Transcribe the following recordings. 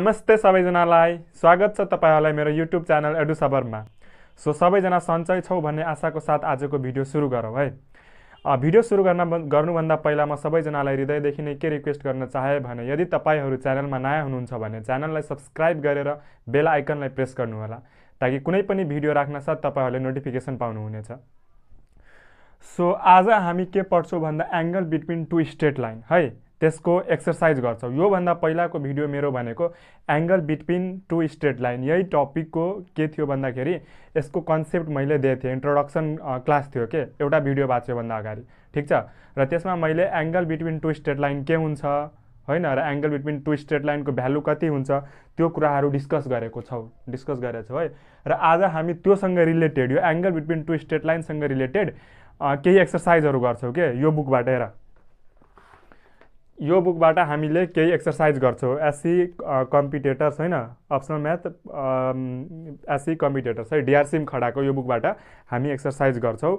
नमस्ते सबैजनालाई स्वागत छ तपाईहरुलाई मेरो YouTube च्यानल एडु सबरमा। सो सबैजना सन्चै छौ भन्ने आशाको साथ आजको भिडियो सुरु गरौँ है। भिडियो सुरु गर्नुभन्दा पहिला म सबैजनालाई हृदयदेखि नै के रिक्वेस्ट गर्न चाहे भने यदि तपाईहरु च्यानलमा नयाँ हुनुहुन्छ भने च्यानललाई सब्स्क्राइब गरेर बेल आइकनलाई प्रेस गर्नु होला ताकि कुनै पनि भिडियो राख्न साथ तपाईहरुले नोटिफिकेसन पाउनु हुनेछ। सो आज हामी के पढ्छौं भन्दा angle between two straight line है, त्यसको एक्सरसाइज गर्छौं। यो भन्दा पहिलाको भिडियो मेरो भनेको angle between two straight line यही टपिकको के थियो भन्दाखेरि यसको कन्सेप्ट मैले दिएको थिएँ, इन्ट्रोडक्सन क्लास थियो के एउटा भिडियो भएको थियो भन्दा अगाडि, ठीक छ। र त्यसमा मैले angle between two straight line के हुन्छ हैन र एंगल बिट्विन टु स्ट्रेट लाइनको भ्यालु कति हुन्छ त्यो कुराहरू डिस्कस गरेछौं है। र आज हामी त्योसँग रिलेटेड यो एंगल बिट्विन टु स्ट्रेट लाइनसँग रिलेटेड केही एक्सरसाइजहरू गर्छौं के यो बुकबाट। हेर यो बुकबाट हामीले केही एक्सरसाइज गर्छौं। एससी कम्पिटेटर्स हैन अप्सनल म्याथ एससी कम्पिटेटर्स है डीआरसी खडाको यो बुकबाट हामी एक्सरसाइज गर्छौं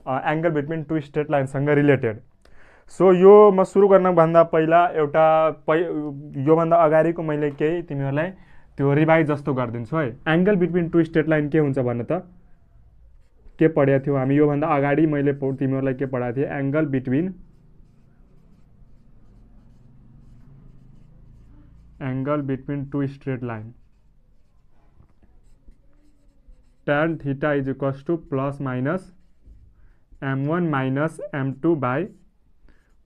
एंगल बिट्विन टु स्ट्रेट लाइनसँग रिलेटेड। सो यो म सुरु गर्न भन्दा पहिला यो भन्दा अगाडिको मैले केही तिमीहरुलाई त्यो रिभाइज जस्तो गर्दिन्छु है। Angle between two straight line के हुन्छ भन्नु त के पढ्या थियो हामी यो भन्दा अगाडि मैले तिमीहरुलाई के पढाएको थिए angle between two straight line tan theta is equals to plus minus m1 minus m2 by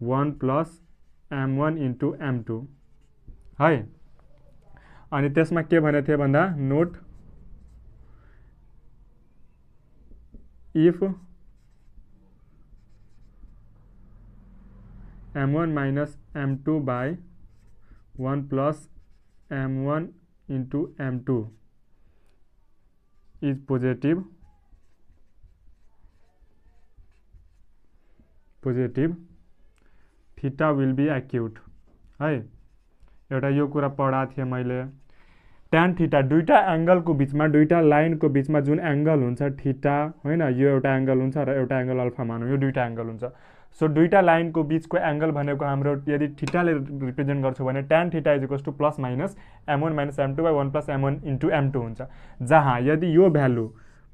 1 plus m1 into m2 है। अनि त्यसमा के भनेको थिए भन्दा note if m1 minus m2 by 1 plus m1 into m2 is positive theta will be acute है। एउटा यो कुरा पढा थिए मैले tan थीटा दुईटा एंगल को बीचमा दुईटा लाइन को बीचमा जुन एंगल हुन्छ थीटा हैन यो एउटा एंगल हुन्छ र एउटा एंगल अल्फा मानौ यो दुईटा एंगल हुन्छ। सो दुईटा लाइन को बीच को एंगल भनेको हाम्रो यदि थीटा ले रिप्रेजेन्ट गर्छौ भने tan theta is equals to plus minus m1 minus m2 by 1 plus m1 into m2 हुन्छ। जहाँ यदि यो भ्यालु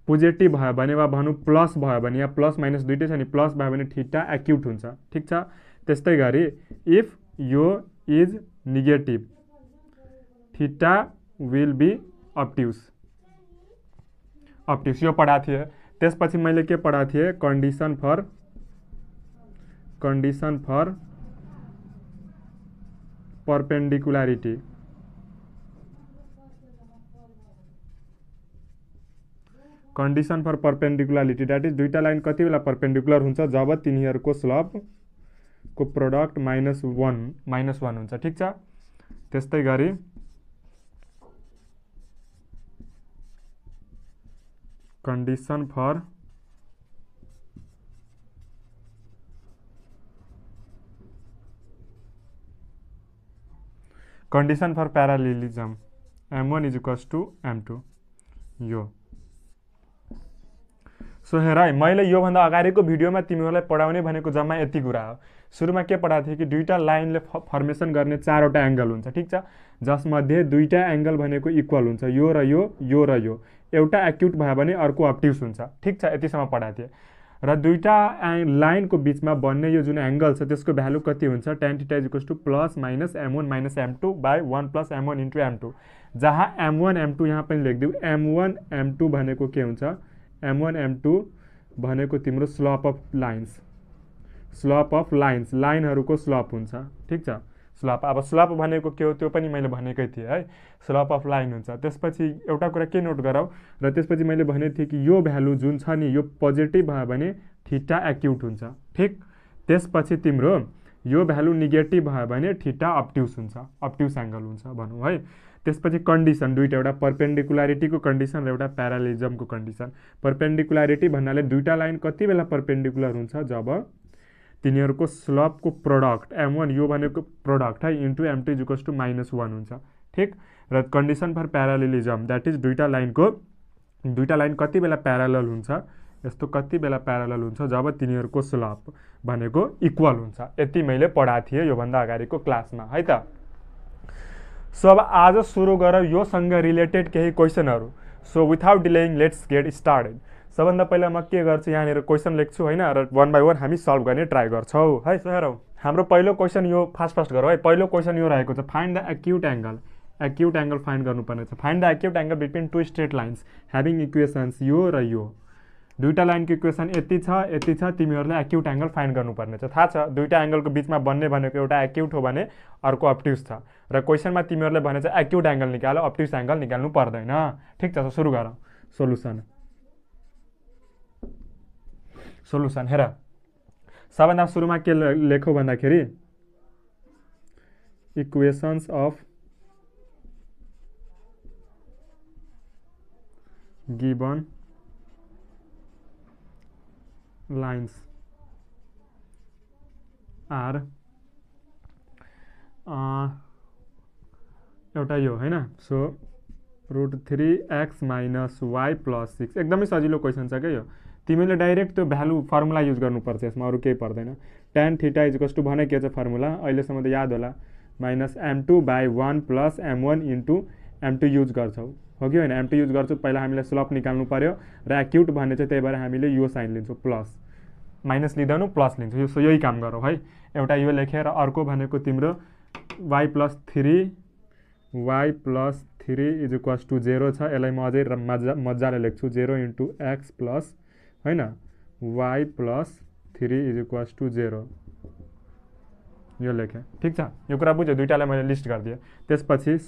पोजिटिभ भयो भने वा भनु प्लस भयो भने या प्लस माइनस दुईटै छ नि प्लस भयो भने थीटा एक्युट हुन्छ, ठीक छ। त्यस्तै गरी इफ यो is negative theta will be obtuse यो पढा थिए। त्यसपछि मैले के पढा थिए condition for perpendicularity that is दुईटा लाइन कति बेला परपेंडिकुलर हुन्छ जब तिनीहरुको स्लोप को प्रोडक्ट माइनस वन हुन्छ, ठीक छ। त्यस्तै गरी condition for parallelism m1 is equals to m2 यो। सो हेर है मैले यो भन्दा अगाडिको भिडियोमा तिमीहरुलाई पढाउने भनेको जम्मा यति कुरा हो। सुरुमा के पढाएको थिए कि दुईटा लाइनले फर्मेसन गर्ने चारवटा एंगल हुन्छ, ठीक छ। जसमध्ये दुईटा एंगल भनेको इक्वल हुन्छ यो र यो एउटा एक्युट भयो भने अर्को अब्ट्युस हुन्छ, ठीक छ। यतिसम्म पढाएको थिए। र दुईटा लाइन को बीचमा बन्ने यो जुन एंगल छ त्यसको भ्यालु कति हुन्छ tan theta is equals to plus minus m1 minus m2 by 1 plus m1 into m2 जहाँ m1 m2 यहाँ पनि लेखिदिउ m1 m2 भनेको के हुन्छ m1 m2 भनेको तिम्रो स्लोप अफ लाइन्स लाइनहरुको स्लोप हुन्छ, ठीक छ। स्लोप अब स्लोप भनेको के हो त्यो पनि मैले भनेकै थिए है, स्लोप अफ लाइन हुन्छ। त्यसपछि एउटा कुरा के नोट गरौ र त्यसपछि मैले भनेको थिए कि यो भ्यालु जुन छ नि यो पोजिटिभ भयो भने थीटा एक्युट हुन्छ, ठीक। त्यसपछि तिम्रो यो भ्यालु नेगेटिभ भयो भने थीटा अब्ट्युस हुन्छ, अब्ट्युस एंगल हुन्छ भनौं है। त्यसपछि कन्डिसन दुईटा एउटा परपेंडिकुलरिटीको कन्डिसन र एउटा प्यारालिजमको कन्डिसन। परपेंडिकुलरिटी भन्नाले दुईटा लाइन कति बेला परपेंडिकुलर हुन्छ जब तिनीहरुको स्लोप को प्रोडक्ट m1 यो भनेको प्रोडक्ट है into m2 is equals to -1 हुन्छ, ठीक। र कन्डिसन फर प्यारालिजम दैट इज दुईटा लाइन कति बेला प्यारलल हुन्छ यस्तो कति बेला प्यारलल हुन्छ जब तिनीहरुको स्लोप भनेको इक्वल हुन्छ। यति मैले पढाएको थिए यो भन्दा अगाडिको क्लासमा है त। सो अब आज सुरु गरौँ योसँग रिलेटेड केही क्वेसनहरू। So without delaying let's get started. सबभन्दा पहिला म के गर्छु, यहाँनिर क्वेसन लेख्छु होइन, र वन बाई वन हामी सल्भ गर्ने ट्राई गर्छौँ है। सो हेरौँ, हाम्रो पहिलो क्वेसन यो फास्ट गरौँ है। पहिलो क्वेसन यो रहेको छ, find the acute angle. Acute angle find गर्नुपर्ने छ। Find the acute angle between two straight lines having equations यो र यो। दुईवटा लाइनको इक्वेसन यति छ, तिमीहरूले एक्युट एङ्गल फाइन्ड गर्नुपर्ने छ। थाहा छ दुईवटा एङ्गलको बिचमा बन्ने भनेको एउटा एक्युट हो भने अर्को अप्ट्युज छ, र क्वेसनमा तिमीहरूले भने चाहिँ एक्युट एङ्गल निकाल, अप्ट्युज एङ्गल निकाल्नु पर्दैन। ठिक छ, सुरु गरौँ। सोलुसन हेर, सबभन्दा सुरुमा के लेखौँ भन्दाखेरि equations of given lines are एउटा यो होइन। सो √3x - y + 6 एकदमै सजिलो क्वेसन छ क्या यो। तिमीले डाइरेक्ट त्यो भ्यालु फर्मुला युज गर्नुपर्छ, यसमा अरू केही पर्दैन। tan θ भने के छ फर्मुला अहिलेसम्म त याद होला, -m2/1 + m1 * m2 युज गर्छौ, हो कि होइन? m2 युज गर्छु, पहिला हामीले स्लोप निकाल्नु पर्यो, र एक्युट भन्ने चाहिँ त्यही भएर हामीले यो साइन लिन्छौँ, प्लस माइनस लिँदैनौ प्लस लिन्छौँ। सो यही काम गरौँ है। एउटा यो लेखेर अर्को भनेको तिम्रो y + 3 = 0 छ। यसलाई म अझै मजाले लेख्छु, 0 * x + होइन y + 3 = 0 यो लेखेँ। ठिक छ, यो कुरा बुझ्यो? दुईवटालाई मैले लिस्ट गरिदिएँ। त्यसपछि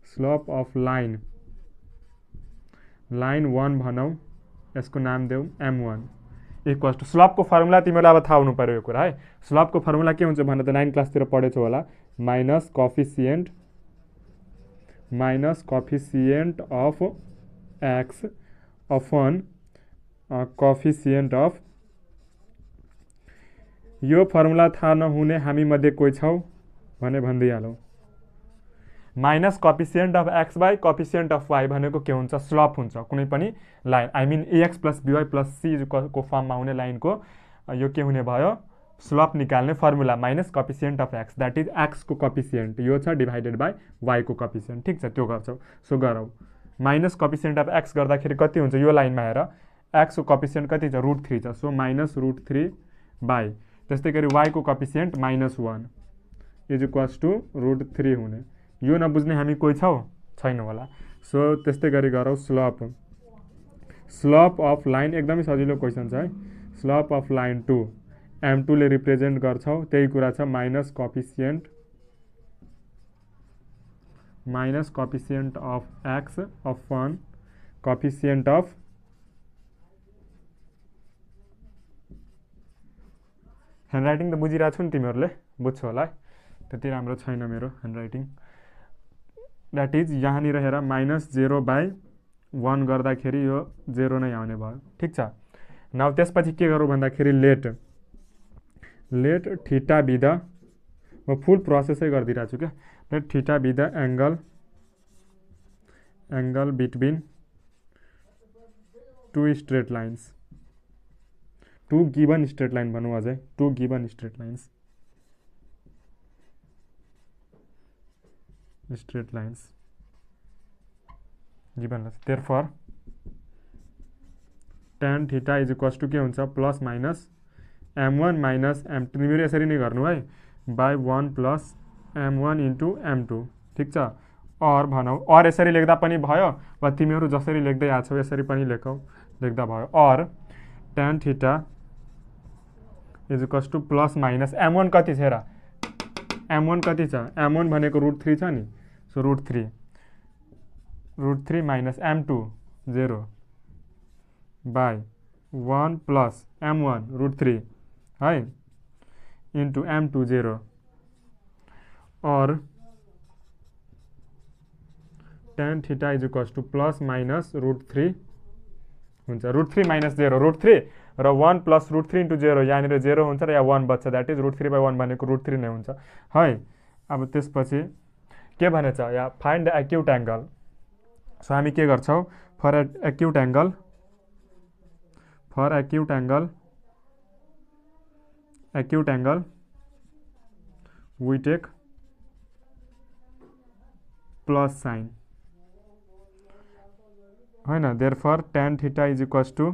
स्लोप अफ लाइन 1 भनौँ, यसको नाम देऊ m1 = स्लोपको फर्मुला तिमीलाई अब थाहा हुनु पर्यो यो कुरा है। स्लोपको फर्मुला के हुन्छ भने त 9 क्लासतिर पढेछौ होला, minus coefficient of x upon coefficient of. यो फर्मुला थाहा नहुने हामी मध्ये कोही छौ भने भनिदिइहालौँ। Minus coefficient of x by coefficient of y भनेको के हुन्छ? स्लोप हुन्छ कुनै पनि line, I mean ax + by + c को फर्ममा हुने लाइनको यो के हुने भयो? स्लोप निकाल्ने formula minus coefficient of x, that is x को कोफिसिएन्ट, यो छ डिभाइडेड बाई y को कोफिसिएन्ट। ठिक छ, त्यो गर्छौ। सो गरौँ, माइनस कोफिसिएन्ट अफ x गर्दाखेरि कति हुन्छ? यो लाइनमा हेर, x को कोफिसिएन्ट कति छ? √3 छ। सो -√3 बाई, त्यस्तै गरी y को कोफिसिएन्ट -1 = √3 हुने। यो नबुझ्ने हामी कोही छौ? छैन होला। सो त्यस्तै गरी गरौँ स्लोप अफ लाइन, एकदमै सजिलो क्वेसन छ है। स्लोप अफ लाइन 2 m2 ले रिप्रेजेन्ट गर्छौ, त्यही कुरा छ, minus coefficient of x upon coefficient of handwriting त बुझिरहेको छु नि तिमीहरूले, बुझ्छौ होला है, त्यति राम्रो छैन मेरो ह्यान्डराइटिङ। द्याट इज यहाँनिर हेर, -0/1 गर्दाखेरि यो 0 नै आउने भयो। ठिक छ, नाउ त्यसपछि के गरौँ भन्दाखेरि लेट थीटा बी द, म फुल प्रोसेसै गरिदिइरहेको छु क्या। Let theta be the angle between two straight lines, two given straight line भनौँ अझै, two given straight lines given. Therefore tan θ = के हुन्छ? प्लस माइनस m1 - m2, तिमीहरू यसरी नै गर्नु है, बाई 1 + m1 * m2। ठिक छ, और भनौँ, और यसरी लेख्दा पनि भयो, वा तिमीहरू जसरी लेख्दै आएको छौ यसरी पनि लेख्दा भयो। और tan θ = प्लस माइनस m1 कति छ हेर, m1 कति छ? m1 भनेको √3 छ नि। सो √3 - m2 0 बाई 1 + m1 √3 है इन्टु m2 0, और tan θ = प्लस माइनस √3 हुन्छ, √3 - 0 √3 र 1 + √3 * 0, यहाँनिर 0 हुन्छ र या 1 बच्छ, द्याट इज √3/1 भनेको √3 नै हुन्छ है। अब त्यसपछि के भनेछ या find the acute angle. So हामी के गर्छौँ? For acute angle we take plus sign होइन, therefore tan theta is equals to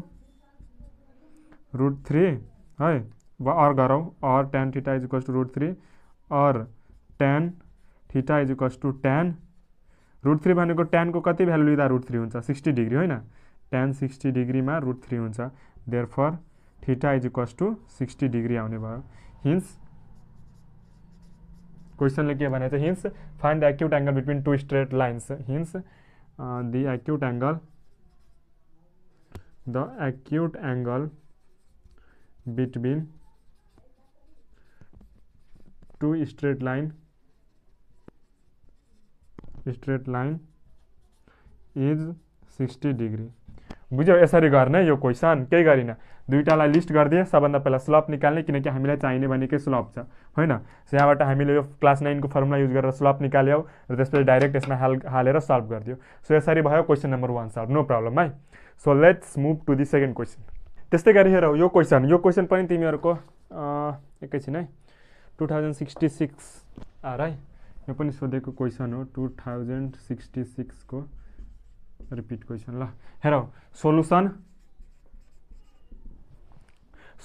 √3 है, और गरौँ और tan theta is equals to √3 और tan theta is equals to tan √3 भनेको tan को कति भ्यालु लिँदा √3 हुन्छ 60 डिग्री होइन, tan 60 डिग्रीमा √3 हुन्छ, therefore theta is equals to 60 degree आउने भयो। हिन्स क्वेसनले के भनेको छ, hence find the acute angle between two straight lines, hence the acute angle between two straight line is 60 degree. बुझ्यौ, यसरी गर्ने यो क्वेसन, केही गरिन, दुईटालाई लिस्ट गरिदिए, सबभन्दा पहिला स्लप निकाल्ने, किनकि हामीलाई चाहिने भनेकै स्लप छ होइन। सो यहाँबाट हामीले यो क्लास 9 को फर्मुला युज गरेर स्लप निकाल्यौ र त्यसपछि डाइरेक्ट यसमा हालेर सल्भ गरिदियो। सो यसरी भयो question number 1 solve, no problem है। So let's move to the second question. त्यस्तै गरी हेरौ यो क्वेसन पनि तिमीहरूको एकैछिन है 2066 आर है, यो पनि सोधेको क्वेसन हो 2066 को रिपिट क्वेसन। ल हेरौ solution,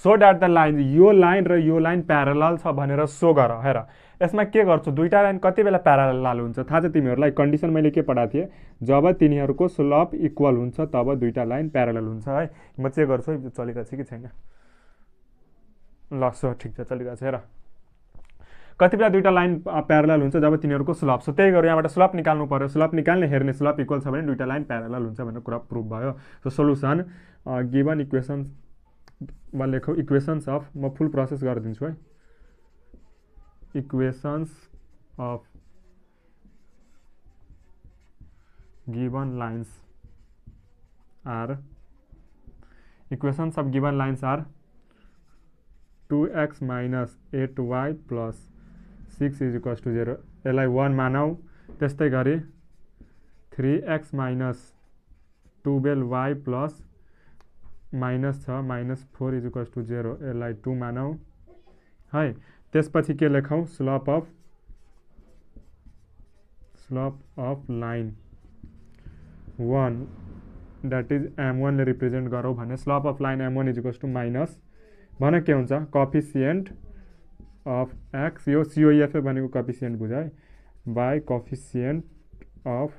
so that the line, यो लाइन र यो लाइन प्यारलल छ भनेर सो गर। हेर यसमा के गर्छु, दुईटा लाइन कति बेला प्यारलल हुन्छ थाहा छ तिमीहरूलाई, कन्डिसन मैले के पढाएको थिएँ, जब तिनीहरूको स्लोप इक्वल हुन्छ तब दुईटा लाइन प्यारलल हुन्छ है। म चेक गर्छु है चलिरहेछ कि छैन। ल सो ठिक छ, चलिरहेछ। हेर कति बेला दुईटा लाइन प्यारलल हुन्छ, जब तिनीहरूको स्लोप, सो त्यही गरौँ, यहाँबाट स्लोप निकाल्नु पर्यो, स्लोप निकाल्ने हेर्ने, स्लोप इक्वल छ भने दुईटा लाइन प्यारलल हुन्छ भन्ने कुरा प्रुभ भयो। सो सोलुसन गिभन इक्वेसन वा लेखौँ इक्वेसन्स अफ, म फुल प्रोसेस गरिदिन्छु है, equations of given lines are, equations of given lines are 2x minus 8y plus 6 is equals to 0, यसलाई 1 मानौ। त्यस्तै गरी 3x minus 12y plus minus छ माइनस 4 इज इक्वल्स टू 0, यसलाई 2 मानौ है। त्यसपछि के लेखौँ, slope of line 1 that is m1 ले रिप्रेजेन्ट गरौँ भने slope of line m1 is equals to minus भन के हुन्छ कोफिसिएन्ट अफ x, यो COEF भनेको कोफिसिएन्ट बुझ है, by coefficient of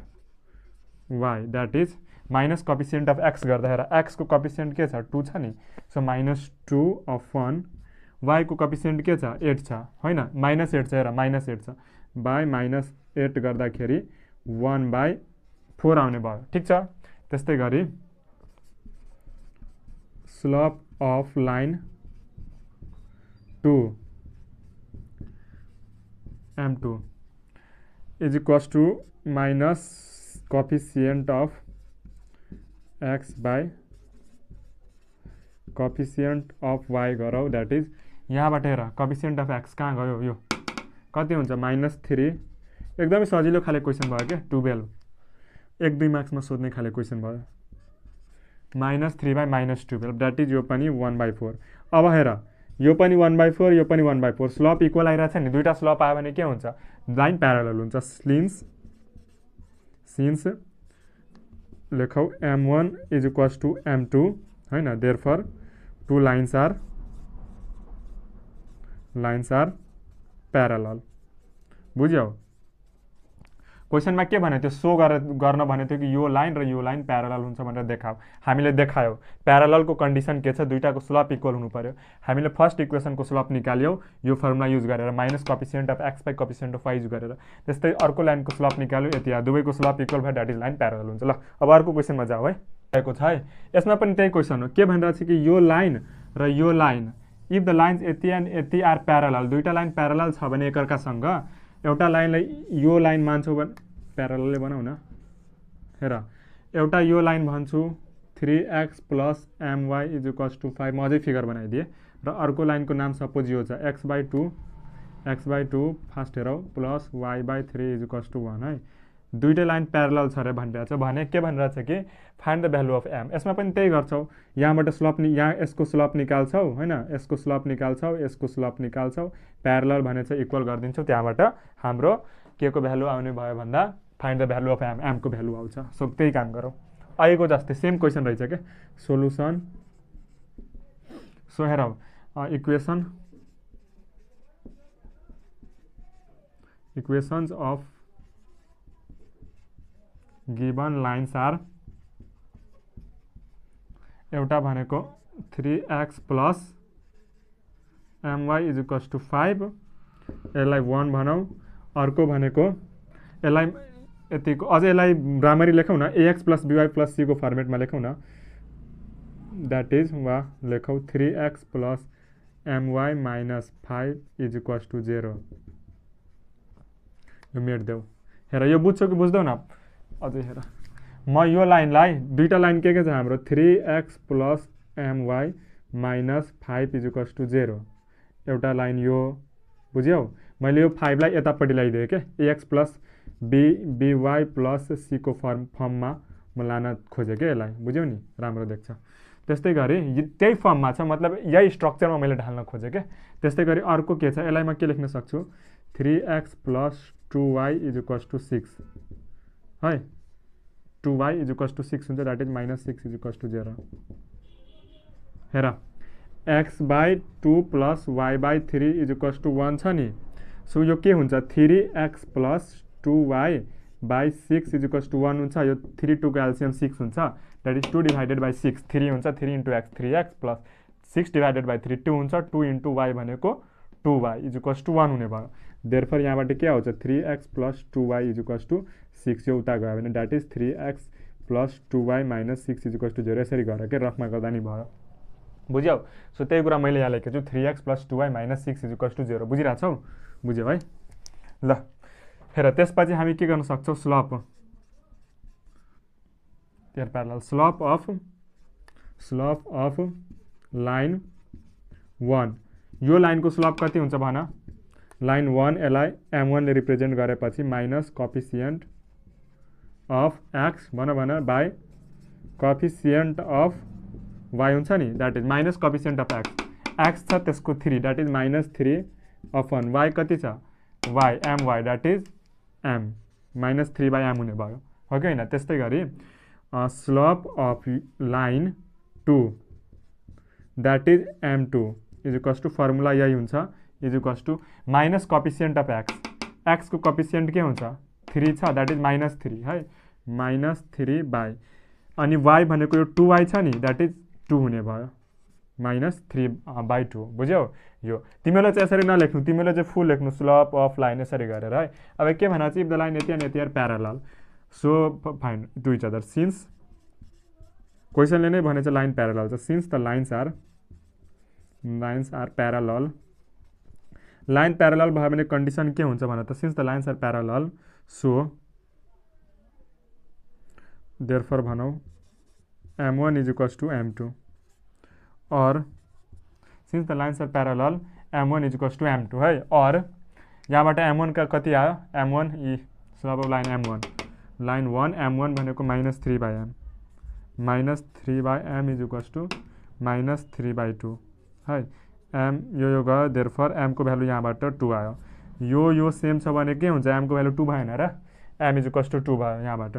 y that is minus coefficient of x गर्दा हेर x को कोफिसिएन्ट के छ 2 छ नि, सो -2 अफ 1, y को कोफिसिएन्ट के छ 8 छ होइन, -8 छ, हेर -8 छ, बाई -8 गर्दाखेरि 1/4 आउने भयो, ठिक छ। त्यस्तै गरी slope of line 2 m2 is equals to minus coefficient of x by coefficient of y गरौँ, द्याट इज यहाँबाट हेर कोफिसिएन्ट अफ x कहाँ गयो, यो कति हुन्छ -3, एकदमै सजिलो खाले क्वेसन भयो क्या, 12 1-2 मार्क्समा सोध्ने खाले क्वेसन भयो, -3 बाई -12 द्याट इज यो पनि 1/4। अब हेर यो पनि 1/4, यो पनि 1/4, स्लोप इक्वल आइरहेछ नि, दुईटा स्लोप आयो भने के हुन्छ, लाइन प्यारलल हुन्छ। सिन्स लेखौँ m1 is equals to m2 होइन, देयरफर टू लाइन्स आर प्यारलल। बुझ्यौ, क्वेसनमा के भनेको थियो, सो गर्न भनेको थियो कि यो लाइन र यो लाइन प्यारलल हुन्छ भनेर देखाऊ, हामीले देखायौ। प्यारललको कन्डिसन के छ, दुईटाको स्लोप इक्वल हुनु पर्यो। हामीले फर्स्ट इक्वेसनको स्लोप निकाल्यौ यो फर्मुला युज गरेर, minus coefficient of x by coefficient of y use गरेर। त्यस्तै अर्को लाइनको स्लोप निकाल्यो, यति दुवैको स्लोप इक्वल भयो, द्याट इज लाइन प्यारलल हुन्छ। ल अब अर्को क्वेसनमा जाऊ है, आएको छ है, यसमा पनि त्यही क्वेसन हो, के भनिरहेको छ कि यो लाइन र यो लाइन, इफ द लाइन्स यति एन्ड यति आर प्यारलल, दुईटा लाइन प्यारलल छ भने एकअर्कासँग, एउटा लाइनलाई यो लाइन मान्छौ भने प्यारललै बनाऊ न। हेर एउटा यो लाइन भन्छु 3x plus my is equals to 5, म अझै फिगर बनाइदिएँ, र अर्को लाइनको नाम सपोज यो छ x/2 फर्स्ट हेरौ plus y/3 is equals to 1 है। दुईटै लाइन प्यारलल छ रे भनिरहेछ भने के भनिरहेछ कि find the value of m। यसमा पनि त्यही गर्छौ, यहाँबाट स्लोप यहाँ यसको स्लोप निकाल्छौ होइन, यसको स्लोप निकाल्छौ, यसको स्लोप निकाल्छौ, प्यारलल भनेछ इक्वल गरिदिन्छौ, त्यहाँबाट हाम्रो के को भ्यालु आउने भयो भन्दा find the value of M, एमको भ्यालु आउँछ। सो त्यही काम गरौँ। अहिलेको जस्तै सेम क्वेसन रहेछ क्या, सोल्युसन। सो हेरौँ equations of given lines are, एउटा भनेको 3x plus my is equals to 5, यसलाई 1 भनौँ। अर्को भनेको यसलाई यतिको, अझ यसलाई राम्ररी लेखौँ न, ax plus by plus c को फर्मेटमा लेखौँ न, द्याट इज वा लेखौँ 3x plus my minus 5 is equals to 0। यो मेट्देऊ। हेर यो बुझ्छौ कि बुझ्दैौ न? अझै हेर, म यो लाइनलाई दुईटा लाइन के छ हाम्रो, 3x plus my minus 5 is equals to 0, एउटा लाइन यो, बुझ्यौ? मैले यो 5 लाई यतापट्टि ल्याइदिएँ क्या, ax plus by plus c को फर्ममा म लान खोजेँ क्या यसलाई, बुझ्यौ नि? राम्रो देख्छ। त्यस्तै गरी त्यही फर्ममा छ, मतलब यही स्ट्रक्चरमा मैले ढाल्न खोजेँ क्या। त्यस्तै गरी अर्को के छ, यसलाई म के लेख्न सक्छु, 3x plus 2y is equals to 6 है, 2y इज इक्वल्स टू 6 हुन्छ, that is minus 6 is equals to 0। हेर x by 2 plus y by 3 is equals to 1 छ नि। सो यो के हुन्छ, 3x plus 2y by 6 is equals to 1 हुन्छ। यो 3 2 को एल्सियम 6 हुन्छ, द्याट इज 2 डिभाइडेड बाई 6, 3 हुन्छ, 3 into x 3x plus 6 divided by 3 2 हुन्छ, 2 इन्टु y भनेको 2y इज इक्वल्स टू 1 हुने भयो। देयरफोर यहाँबाट के आउँछ, 3x plus 2y is equals to 6, यो उता गयो भने that is 3x plus 2y minus 6 is equals to 0। यसरी गर के, रफमा गर्दा नि भयो, बुझ्यौ? सो त्यही कुरा मैले यहाँ लेखेको छु, 3x plus 2y minus 6 is equals to 0। बुझिरहेछौ? बुझ्यौ है? ल हेर, त्यसपछि हामी के गर्न सक्छौँ, slope pair parallel, slope of line 1। यो लाइनको स्लोप कति हुन्छ भन, लाइन 1 यसलाई m1 ले रिप्रेजेन्ट गरेपछि माइनस कोफिसिएन्ट अफ x भन बाई कोफिसिएन्ट अफ y हुन्छ नि, that is minus coefficient of x छ त्यसको 3, that is minus 3 upon y कति छ, y my, that is m minus 3 by m हुने भयो, हो कि होइन? त्यस्तै गरी slope of line 2 that is m2 is equals to, formula यही हुन्छ, is equals to minus coefficient of x को कोफिसिएन्ट के हुन्छ, 3 छ, द्याट इज माइनस 3 है, माइनस 3 बाई, अनि y भनेको यो 2y छ नि, द्याट इज 2 हुने भयो, माइनस 3 बाई 2। बुझ्यौ? यो तिमीलाई चाहिँ यसरी नलेख्नु, तिमीलाई चाहिँ फुल लेख्नु, स्लोप अफ लाइन यसरी गरेर है। अब के भन्छ, इफ द लाइन यति एन्ड यति are parallel, so find to each other, since क्वेसनले नै भनेछ लाइन प्यारलल छ, since the lines are parallel, line parallel भयो भने कन्डिसन के हुन्छ भन त, since the lines are parallel, so therefore भनौँ m1 is equals to m2, और since the lines are parallel m1 is equals to m2 है। और यहाँबाट m1 का कति आयो, m1 slope of line m1, line 1 m1 भनेको minus 3 by m, minus 3 by m is equals to minus 3 by 2 है। m यो गयो, देयरफोर m को भ्यालु यहाँबाट 2 आयो, यो सेम छ भने के हुन्छ, m को भ्यालु 2 भएन र, m इज इक्वल्स टू 2 भयो यहाँबाट।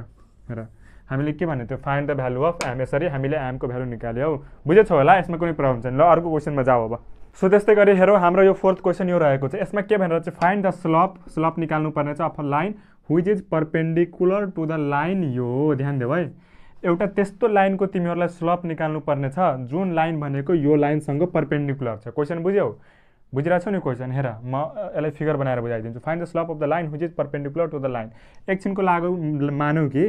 हेर हामीले के भन्यो, त्यो find the value of m, यसरी हामीले m को भ्यालु निकाल्यौ। बुझेछौ होला? यसमा कुनै प्रब्लम छैन। ल अर्को क्वेसनमा जाऊ अब। सो त्यस्तै गरी हेरौँ, हाम्रो यो फोर्थ क्वेसन यो रहेको छ, यसमा के भनेर चाहिँ फाइन्ड द स्लोप निकाल्नु पर्ने छ of line which is perpendicular to the line, यो ध्यान देऊ है, एउटा त्यस्तो लाइनको तिमीहरूलाई स्लोप निकाल्नु पर्ने छ जुन लाइन भनेको यो लाइनसँग परपेन्डिकुलर छ। क्वेसन बुझ्यौ? बुझिरहेछौ नि क्वेसन? हेर म यसलाई फिगर बनाएर बुझाइदिन्छु। Find the slope of the line which is perpendicular to the line. एकछिनको लागि मानौ कि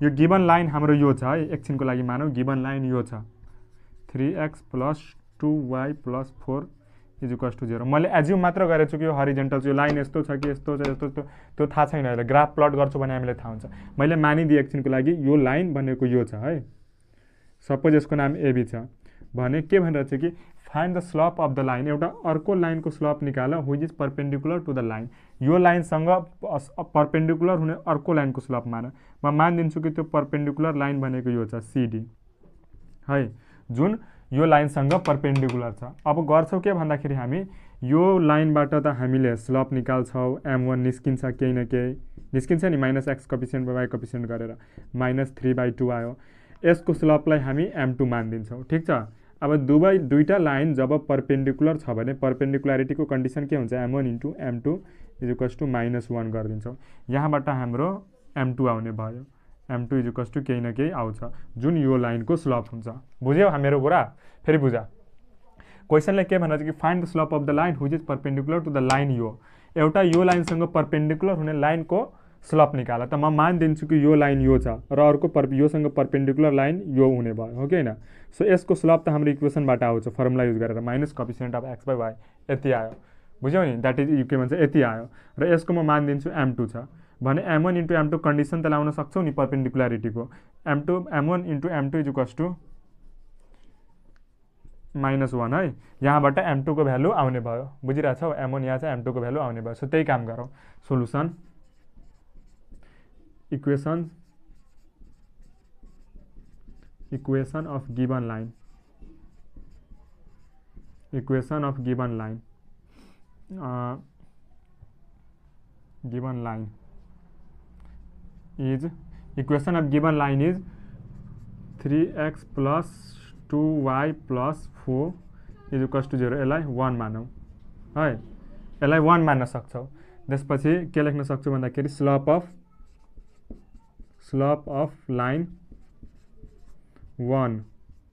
यो गिवन लाइन हाम्रो यो छ है, एकछिनको लागि मानौ गिवन लाइन यो छ, 3x plus 2y plus 4 is equals to 0। मैले एज्युम मात्र गरेको छु कि यो हरिजेन्टल छ, यो लाइन यस्तो छ कि यस्तो छ, यस्तो त्यो थाहा छैन। अहिले ग्राफ प्लट गर्छु भने हामीलाई थाहा हुन्छ। मैले मानिदिएँ एकछिनको लागि यो लाइन भनेको यो छ है, सपोज यसको नाम एबी छ भने के भनेर चाहिँ कि find the slope of the line, एउटा अर्को लाइनको स्लोप निकाल which is perpendicular to the line. यो लाइनसँग परपेन्डिकुलर हुने अर्को लाइनको स्लोप मान। म मानिदिन्छु कि त्यो परपेन्डिकुलर लाइन भनेको यो छ सिडी है, जुन यो लाइनसँग परपेन्डिकुलर छ। अब गर्छौँ के भन्दाखेरि हामी यो लाइनबाट त हामीले स्लोप निकाल्छौँ, m1 निस्किन्छ केही न केही निस्किन्छ नि -x coefficient by y coefficient गरेर -3/2 आयो। यसको स्लोपलाई हामी m2 मानिदिन्छौँ। ठिक छ। अब दुईटा लाइन जब परपेन्डिकुलर छ भने परपेन्डिकुलारिटीको कन्डिसन के हुन्छ m1 into m2 is equals to -1 गरिदिन्छौँ। यहाँबाट हाम्रो m2 आउने भयो। m2 इज इक्वल्स टु केही न केही आउँछ जुन यो लाइनको स्लोप हुन्छ। बुझ्यौ मेरो कुरा? फेरि बुझ। क्वेसनले के भन्छ कि find the slope of the line which is perpendicular to the line यो। एउटा यो लाइनसँग परपेन्डिकुलर हुने लाइनको स्लोप निकाल। त म मानिदिन्छु कि यो लाइन यो छ र अर्को योसँग परपेन्डिकुलर लाइन यो हुने भयो, हो कि होइन? सो यसको स्लोप त हाम्रो इक्वेसनबाट आउँछ फर्मुला युज गरेर minus coefficient of x by y. यति आयो, बुझ्यौ नि? द्याट इज के भन्छ यति आयो र यसको म मानिदिन्छु m2 छ भने m1 इन्टु m2 कन्डिसन त लाउन सक्छौ नि परपेन्डिकुलारिटीको। m1 into m2 is equals to -1 है। यहाँबाट m2 को भ्यालु आउने भयो। बुझिरहेछौ? m1 यहाँ चाहिँ m2 को भ्यालु आउने भयो। सो त्यही काम गरौँ। Solution equation of given line is 3x plus 2y plus 4 is equals to 0। यसलाई 1 मानौँ है। यसलाई 1 मान्न सक्छौ। त्यसपछि के लेख्न सक्छु भन्दाखेरि slope of line 1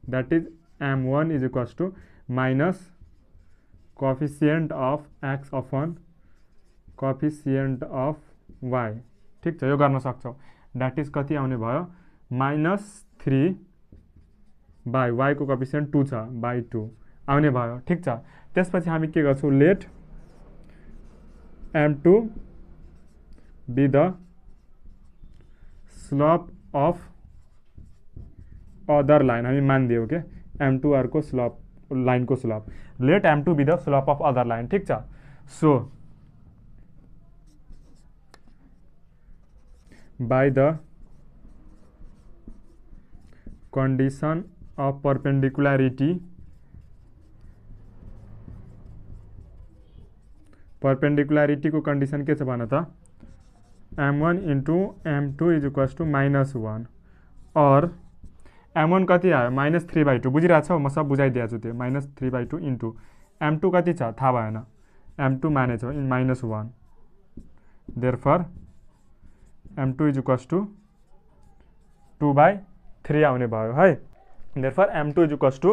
that is m1 is equals to minus coefficient of x upon coefficient of y। ठिक छ, यो गर्न सक्छौ। द्याट इज कति आउने भयो -3 बाई y को कोएफिसिएन्ट 2 छ बाई 2 आउने भयो। ठिक छ। त्यसपछि हामी के गर्छौँ let m2 be the slope of other line. हामी मानिदियौँ के m2 अर्को स्लोप लाइनको slope. Let m2 be the slope of other line. ठिक छ। So by the condition of perpendicularity को कंडीशन के छ भन त m1 into m2 is equals to -1 और m1 कति आयो -3/2। बुझिरहेछौ? म सब बुझाइदिएको छु त्यो -3/2 इन्टु m2 कति छ थाहा भएन, m2 मानेछौ in -1 therefore m2 is equals to 2/3 आउने भयो है। Therefore m2 is equals to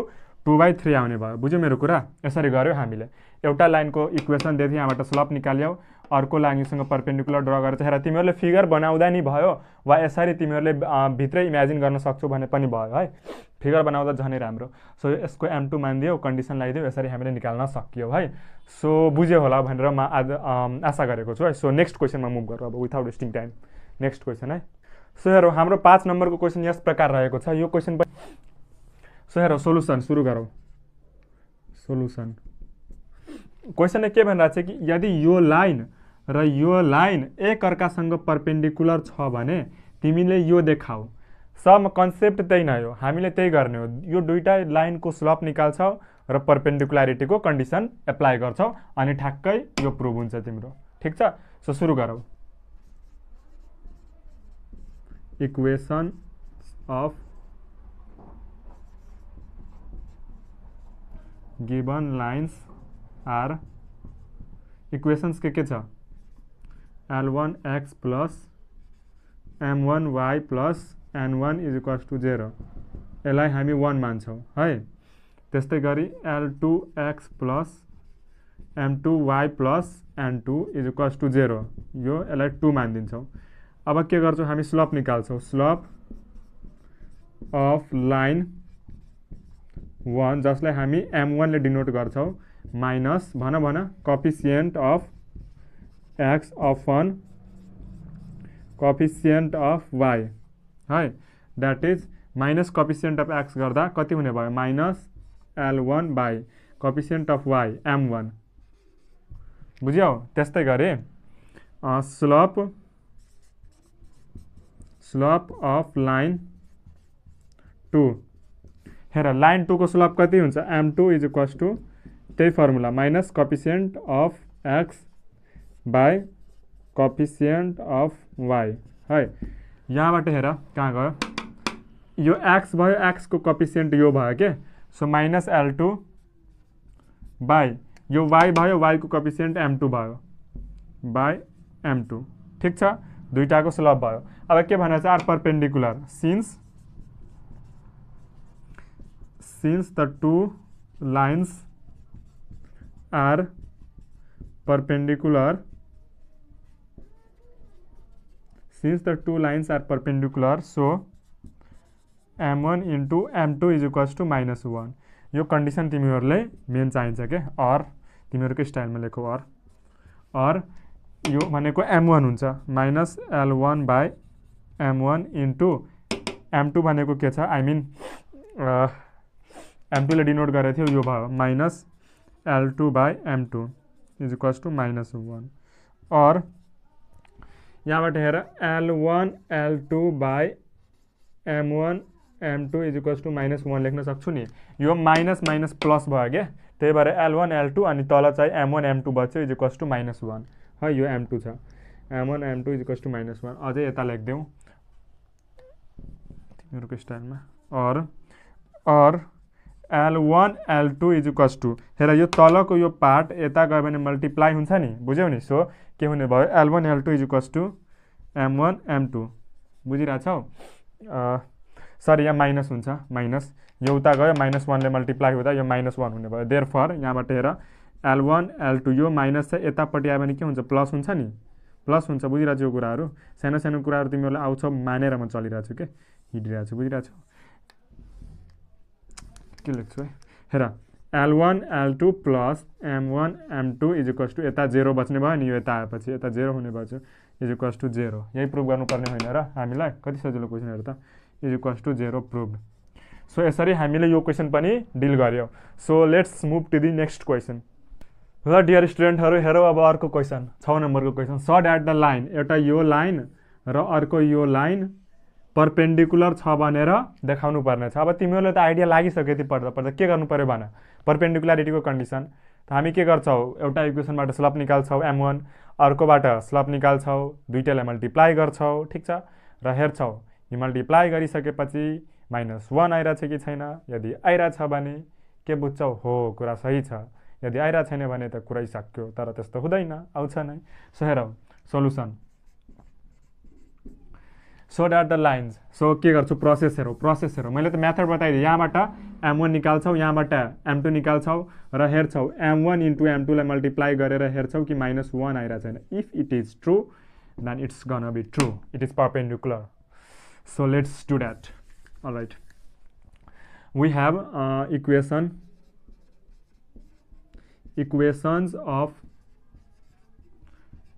2/3 आउने भयो। बुझ्यो मेरो कुरा? यसरी गर्यो हामीले। एउटा लाइनको इक्वेसन दिएको थियो, यहाँबाट स्लोप निकाल्यौ। अर्को लाइनसँग परपेन्डिकुलर ड्र गरेर हेर तिमीहरूले फिगर बनाउँदा नि भयो वा यसरी तिमीहरूले भित्रै इमेजिन गर्न सक्छौ भने पनि भयो है। फिगर बनाउँदा झनै राम्रो। सो यसको m2 मानिदियो, कन्डिसन लगाइदियो, यसरी हामीले निकाल्न सकियो है। सो बुझ्यो होला भनेर म आशा गरेको छु है। सो नेक्स्ट क्वेसनमा मुभ गरौँ अब without wasting time. Next question है। सो हेरौँ हाम्रो 5 नम्बरको क्वेसन यस प्रकार रहेको छ। यो क्वेसन सो हेरौँ सोलुसन सुरु गरौँ। सोलुसन क्वेसनले के भनिरहेको छ कि यदि यो लाइन र यो लाइन एक अर्कासँग परपेन्डिकुलर छ भने तिमीले यो देखाऊ। सब कन्सेप्ट त्यही नै हो, हामीले त्यही गर्ने हो। यो दुईटा लाइनको स्लोप निकाल्छौ र परपेन्डिकुलारिटीको कन्डिसन एप्लाई गर्छौ अनि ठ्याक्कै यो प्रुभ हुन्छ तिम्रो। ठिक छ। सो सुरु गरौँ। Equation of given lines are equations के छ L1x plus M1y plus N1 is equals to 0। यसलाई हामी 1 मान्छौँ है। त्यस्तै गरी L2x plus M2y plus N2 is equals to 0। यो यसलाई 2 मानिदिन्छौँ। अब के गर्छौँ हामी स्लोप निकाल्छौँ। स्लोप अफ लाइन 1 जसलाई हामी M1 ले डिनोट गर्छौँ माइनस भन coefficient of x upon coefficient of y है। That is minus coefficient of x गर्दा कति हुने भयो minus L1 by coefficient of y M1। बुझ्यौ? त्यस्तै गरी स्लोप अफ लाइन 2। हेर लाइन 2 को स्लोप कति हुन्छ M2 इज इक्वल्स टु त्यही formula minus coefficient of x by coefficient of y है। यहाँबाट हेर कहाँ गयो, यो एक्स भयो, एक्सको कोफिसिएंट यो भयो के, सो माइनस L2 बाई यो वाई भयो, वाईको कोफिसिएंट M2 भयो बाई M2। ठीक छ, दुईटाको स्लप भयो। अब के भनेको छ, are perpendicular since the two lines are perpendicular, since the two lines are perpendicular, so m1 into m2 is equals to -1। यो कंडीशन तिमीहरूले मेन चाहिन्छ के, और तिमीहरूको स्टाइलमा लेखो और यो भनेको m1 हुन्छ -L1 by m1 into m2 भनेको के छ, आई मिन m2 ले डिनोट गरेको थियो, यो भयो -L2 by m2 is equals to -1। और यहाँबाट हेर L1 L2 by m1 m2 is equals to -1 लेख्न सक्छु नि। यो माइनस माइनस प्लस भयो क्या, त्यही भएर L1 L2 अनि तल चाहिँ m1 m2 बच्यो is equals to -1 है। यो m2 छ, m1 m2 is equals to -1। अझै यता लेखिदेऊ तिमीहरूको स्टाइलमा, और L1 L2 is equals two, हेर यो तलको यो पार्ट यता गयो भने मल्टिप्लाई हुन्छ नि, बुझ्यौ नि। सो के हुने भयो, L1 L2 is equals to m1 m2, बुझिरहेछौ। सरी यहाँ माइनस हुन्छ, माइनस यो उता गयो, -1 ले मल्टिप्लाई हुँदा यो -1 हुने भयो। देयरफोर यहाँबाट हेर L1 L2 यो माइनस चाहिँ यतापट्टि आयो भने के हुन्छ, प्लस हुन्छ नि, प्लस हुन्छ। बुझिरहेको छु यो कुराहरू, सानो सानो कुराहरू तिमीहरूले आउँछ मानेर म चलिरहेको छु के, हिँडिरहेको छु, बुझिरहेको छु। के लेख्छु है, हेर L1 L2 plus m1 m2 is equals two, यता 0 बच्ने भयो नि, यो यता आएपछि यता 0 हुने भयो इज इक्वल्स टू 0। यही प्रुभ गर्नुपर्ने होइन र हामीलाई, कति सजिलो क्वेसनहरू त, is equals to 0 proved. So यसरी हामीले यो क्वेसन पनि डिल गर्यौँ। So let's move to the next question. ल डियर स्टुडेन्टहरू हेरौँ अब अर्को क्वेसन, 6 नम्बरको question. Shot at the line, एउटा यो लाइन र अर्को यो लाइन परपेंडिकुलर छ भनेर देखाउनु पर्ने छ। अब तिमीहरूले त आइडिया लागिसक्यो, यति पढ्दा पढ्दा के गर्नु पर्यो भन, परपेंडिकुलारिटीको कन्डिसन। त हामी के गर्छौ, एउटा इक्वेसनबाट स्लप निकाल्छौ m1, अर्कोबाट स्लप निकाल्छौ, दुईटैलाई मल्टिप्लाई गर्छौ, ठीक छ, र हेर्छौ यो मल्टिप्लाई गरिसकेपछि -1 आइरहेछ कि छैन। यदि आइरहेछ भने के बुझ्छौ, हो कुरा सही छ। यदि आइरहेको छैन भने त कुरै सक्यो, तर त्यस्तो हुँदैन, आउँछ नै। सो हेरौँ solution, so at the lines. So के गर्छु, प्रोसेस हेरौँ। मैले त मेथड बताइदिएँ, यहाँबाट m1 निकाल्छौ, यहाँबाट m2 निकाल्छौ र हेर्छौ m1 इन्टु m2 लाई मल्टिप्लाई गरेर हेर्छौ कि -1 आइरहेको छैन। If it is true then it's gonna be true, it is perpendicular. So let's do that. Alright, we have equations of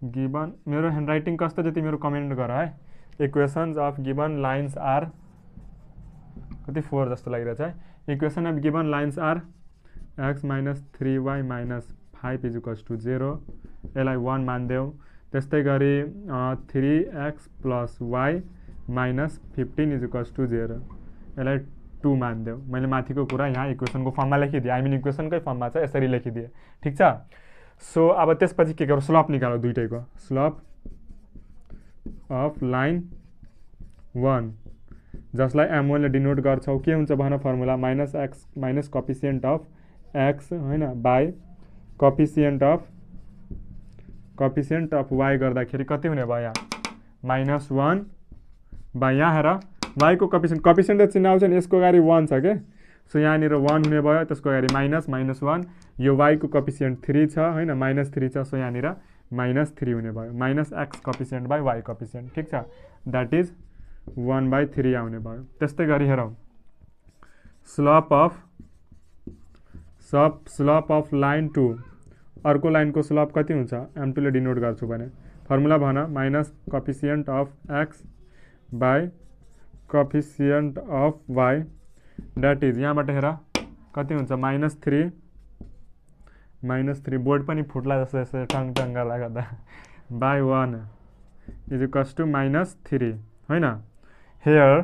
given, मेरो ह्यान्डराइटिङ कस्तो छ तिमीहरू कमेन्ट गर है। Equations of given lines are, कति 4 जस्तो लागिरहेछ है। Equation of given lines are x - 3y - 5 is equals to 0, यसलाई 1 मानिदेऊ। त्यस्तै गरी 3x + y - 15 is equals to 0, यसलाई 2 मानिदेऊ। मैले माथिको कुरा यहाँ इक्वेसनको फर्ममा लेखिदिएँ, आई मिन इक्वेसनकै फर्ममा छ, यसरी लेखिदिएँ, ठिक छ। सो अब त्यसपछि के गरौँ, स्लप निकालौँ दुईटैको। स्लप अफ लाइन 1 जसलाई m1 ले डिनोट गर्छौ, के हुन्छ भन formula, -x minus coefficient of x होइन बाई कोफिसिएन्ट अफ y गर्दाखेरि कति हुने भयो, यहाँ -1 बाई, यहाँ हेर y को कोफिसिएन्ट त चिन्ह आउँछ नि, यसको अगाडि 1 छ के, सो यहाँनिर 1 हुने भयो, त्यसको अगाडि -1, यो y को कोफिसिएन्ट 3 छ होइन, -3 छ, सो यहाँनिर -3 हुने भयो, -x coefficient by y coefficient, ठिक छ, द्याट इज 1/3 आउने भयो। त्यस्तै गरी हेरौँ स्लप अफ लाइन 2, अर्को लाइनको स्लप कति हुन्छ, m2 ले डिनोट गर्छु भने फर्मुला भन, minus coefficient of x by coefficient of y, that is यहाँबाट हेर कति हुन्छ, -3 बोर्ड पनि फुट्ला जस्तो जस्तो टङ लाग्दा बाई 1 इज इक्वल्स टू -3 होइन। हेयर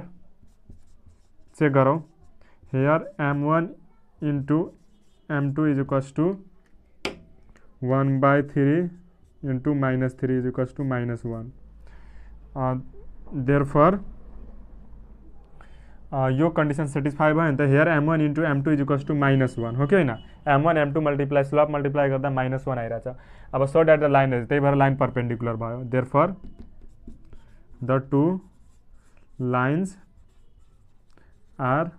चेक गरौँ, here m1 into m2 is equals to 1/3 into -3 is equals to -1. Therefore यो कन्डिसन सेटिस्फाई भयो नि त। Here m1 into m2 is equals to -1 हो कि होइन। m1 m2 मल्टिप्लाई स्लप मल्टिप्लाई गर्दा -1 आइरहेछ। अब सो द्याट द लाइन त्यही भएर लाइन परपेन्डिकुलर भयो। Therefore the two lines are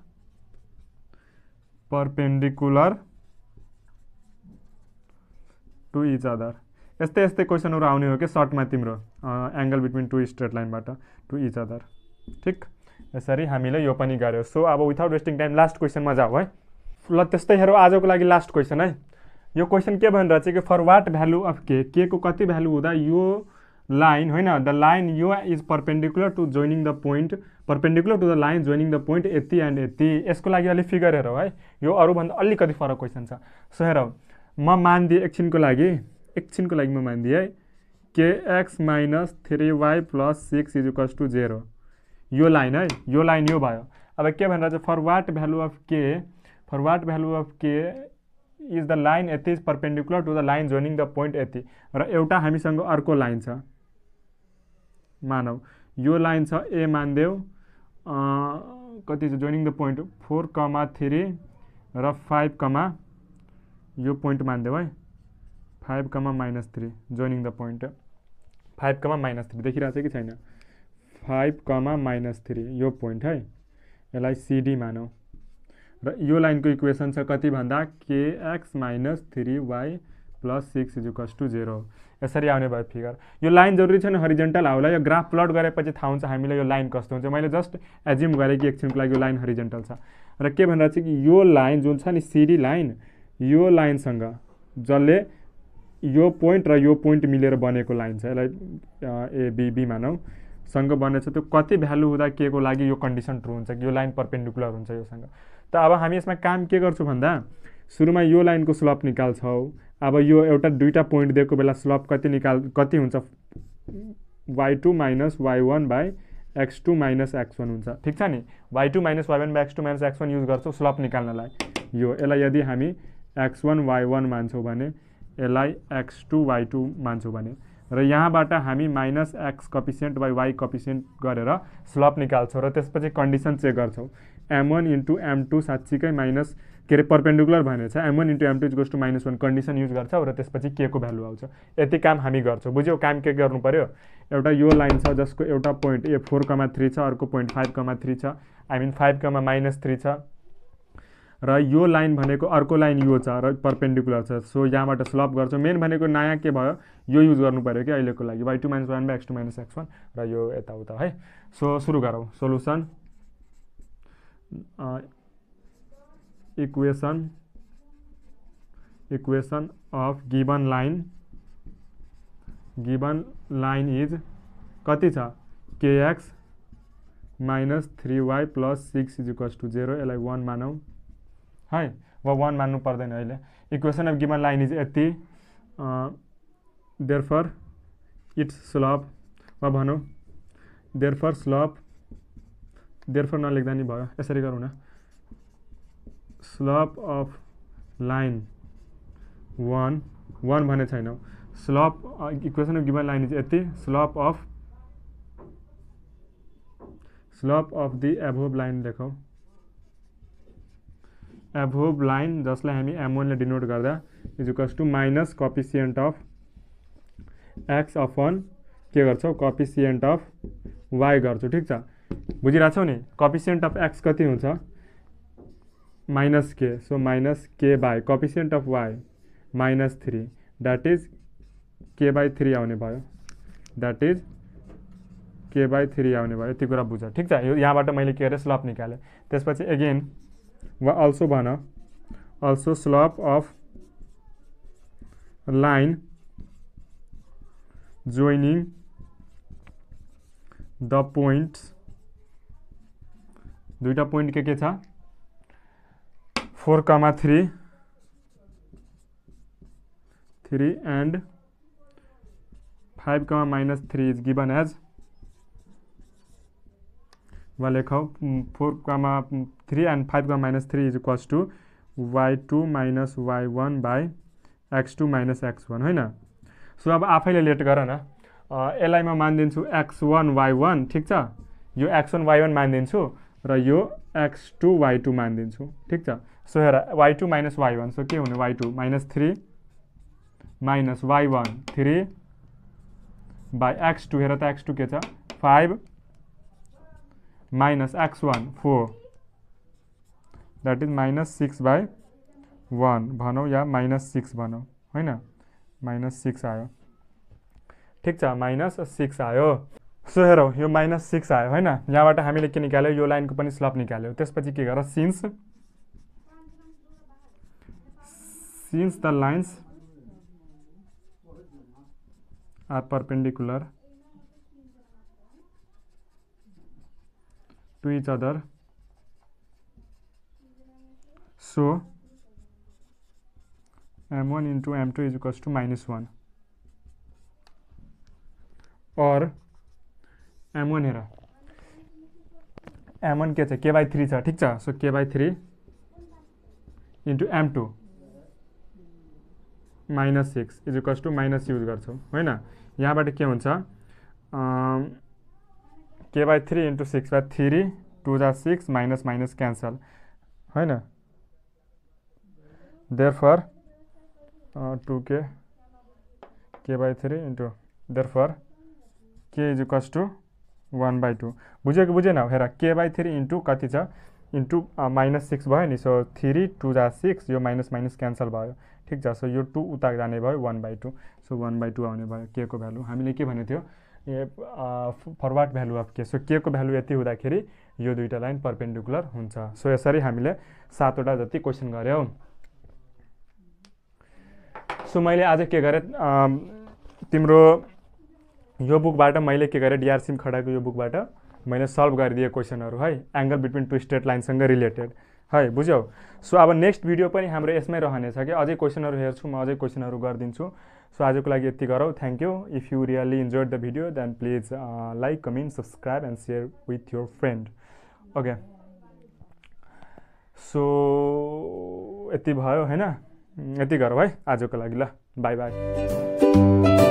perpendicular to each other. यस्तै यस्तै क्वेसनहरू आउने हो कि सर्टमा तिम्रो एङ्गल बिट्विन टु स्ट्रेट लाइनबाट टु इच अदर। ठिक यसरी हामीले यो पनि गऱ्यो। सो अब विथाउट वेस्टिङ टाइम लास्ट क्वेसनमा जाऊ है। ल त्यस्तै हेरौँ आजको लागि लास्ट क्वेसन है। यो क्वेसन के भनिरहेको छ कि फर वाट भ्यालु अफ के को कति भ्यालु हुँदा यो लाइन होइन द लाइन यो is perpendicular to joining the point perpendicular to the line joining the point यति एन्ड यति। यसको लागि अलिक फिगर हेरौँ है। यो अरूभन्दा अलिकति फरक क्वेसन छ। सो हेरौँ म मानिदिएँ एकछिनको लागि म मानिदिएँ है kx - 3y + 6 is equals to 0। यो लाइन है यो लाइन यो भयो। अब के भनिरहेको छ फर वाट भ्यालु अफ के इज द लाइन यति is perpendicular to the line joining the point यति। र एउटा हामीसँग अर्को लाइन छ मानौ यो लाइन छ ए मानिदेऊ कति छ जोइनिङ द पोइन्ट 4,3 र 5, यो पोइन्ट मानिदेऊ है 5,-3 जोइनिङ द पोइन्ट 5,-3 देखिरहेको छ कि छैन 5,-3 यो पोइन्ट है। यसलाई सिडी मानौ र यो लाइनको इक्वेसन छ कति भन्दा kx - 3y + 6 is equals to 0। यसरी आउने भयो फिगर। यो लाइन जरुरी छैन हरिजेन्टल आउला। यो ग्राफ प्लट गरेपछि थाहा हुन्छ हामीले यो लाइन कस्तो हुन्छ। मैले जस्ट एज्युम गरेँ कि एकछिनको लागि यो लाइन हरिजेन्टल छ। र के भनिरहेको छ कि यो लाइन जुन छ नि सिडी लाइन यो लाइनसँग जसले यो पोइन्ट र यो पोइन्ट मिलेर बनेको लाइन छ यसलाई एबीबी मानौ सँग बनेछ त्यो कति भ्यालु हुँदा के को लागि यो कन्डिसन ट्रु हुन्छ कि यो लाइन परपेन्डिकुलर हुन्छ योसँग। त अब हामी यसमा काम के गर्छौँ भन्दा सुरुमा यो लाइनको स्लप निकाल्छौँ। अब यो एउटा दुईटा पोइन्ट दिएको बेला स्लप कति हुन्छ y2 - y1 / x2 - x1 हुन्छ। ठिक छ नि y2 - y1 / x2 - x1 use गर्छौँ स्लप निकाल्नलाई। यसलाई यदि हामी x1 y1 मान्छौँ भने यसलाई x2 y2 मान्छौँ भने र यहाँबाट हामी -x कफिसियन्ट / y कफिसियन्ट गरेर स्लप निकाल्छौँ र त्यसपछि कन्डिसन चेक गर्छौँ m1 × m2 साँच्चीकै माइनस के अरे परपेन्डिकुलर भनेको छ m1 × m2 = -1 कन्डिसन युज गर्छौँ र त्यसपछि के को भ्यालु आउँछ। यति काम हामी गर्छौँ। बुझ्यौ काम के गर्नु पर्यो। एउटा यो लाइन छ जसको एउटा पोइन्ट 4,3 छ अर्को पोइन्ट 5,3 छ आई मिन 5,-3 छ र यो लाइन भनेको अर्को लाइन यो छ र परपेन्डिकुलर छ। सो यहाँबाट स्लप गर्छौँ। मेन भनेको नयाँ के भयो यो युज गर्नु पर्यो कि अहिलेको लागि y2 - y1 / x2 - x1 र यो यताउता है। सो सुरु गरौँ। Solution equation of given line is कति छ kx - 3y + 6 is equals to 0। यसलाई 1 मानौ है वा 1 मान्नु पर्दैन अहिले। Equation of given line is यति। देयरफोर इट्स स्लप वा भनौँ देयरफोर स्लप देयरफोर नलेख्दा नि भयो यसरी गरौँ न स्लप अफ लाइन 1 भने छैनौँ slope equation of given line is यति slope of the above line लेखौँ एभोभ लाइन जसलाई हामी m1 ले डिनोट गर्दा is equals to minus coefficient of x upon के गर्छौ कफिसियन्ट अफ y गर्छौ। ठिक छ बुझिरहेछौ नि कफिसियन्ट अफ x कति हुन्छ -k। So -k by coefficient of y -3 that is k/3 आउने भयो द्याट इज k/3 आउने भयो। यति कुरा बुझ। ठिक छ यहाँबाट मैले के गरेँ स्लप निकालेँ। त्यसपछि एगेन वा अल्सो भन also slope of line joining the points दुईटा पोइन्ट के छ 4,3 and 5,-3 is given as वा लेखौ 4,3 and 5,-3 is equals to y2 - y1 / x2 - x1 होइन। सो अब आफैले लेट गर न। यसलाई म मानिदिन्छु x1 y1 ठिक छ, यो x1 y1 मानिदिन्छु र यो x2 y2 मानिदिन्छु ठिक छ। सो हेर y2 माइनस y1, सो के हुने y2 -3 minus y1 3 by x2, हेर त x2 के छ 5 माइनस x1 4, द्याट इज -6/1 भनौँ या -6 भनौँ होइन, -6 आयो ठिक छ, -6 आयो। सो हेरौँ यो -6 आयो होइन, यहाँबाट हामीले के निकाल्यो, यो लाइनको पनि स्लप निकाल्यो। त्यसपछि के गर, since the lines are perpendicular to each other, so m1 into m2 is equals to -1 or m1 हेर m1 के छ k/3 छ ठिक छ। So k/3 into m2 -6 is equals to minus use गर्छौँ होइन। यहाँबाट के हुन्छ k/3 into 6/3 2 जा 6 माइनस माइनस क्यान्सल होइन, therefore 2k k/3 into therefore k is equals to 1/2। बुझ्यो कि बुझेन, हेर k/3 इन्टु कति छ इन्टु -6 भयो नि, सो 3 2 जा 6 यो माइनस माइनस क्यान्सल भयो ठिक छ। सो यो 2 उता जाने भयो 1/2, सो 1/2 आउने भयो के को भ्यालु। हामीले के भनेको थियो फरवर्ड भ्यालु अफ के, सो के को भ्यालु यति हुँदाखेरि यो दुईटा लाइन परपेन्डिकुलर हुन्छ। सो यसरी हामीले 7 वटा जति क्वेसन गऱ्यौँ। सो मैले आज के गरेँ, तिम्रो यो बुकबाट मैले के गरेँ, डिआर सिम खडाको यो बुकबाट मैले सल्भ गरिदिएँ क्वेसनहरू है, एङ्गल बिट्विन टु स्ट्रेट लाइनसँग रिलेटेड है, बुझ्यौ। सो अब नेक्स्ट भिडियो पनि हाम्रो यसमै रहनेछ कि अझै क्वेसनहरू हेर्छु म, अझै क्वेसनहरू गरिदिन्छु। सो आजको लागि यति गरौँ, thank you. If you really enjoyed the video then please like comment subscribe and share with your friend. Okay, so यति भयो होइन, यति गरौँ है आजको लागि, ल बाई बाई।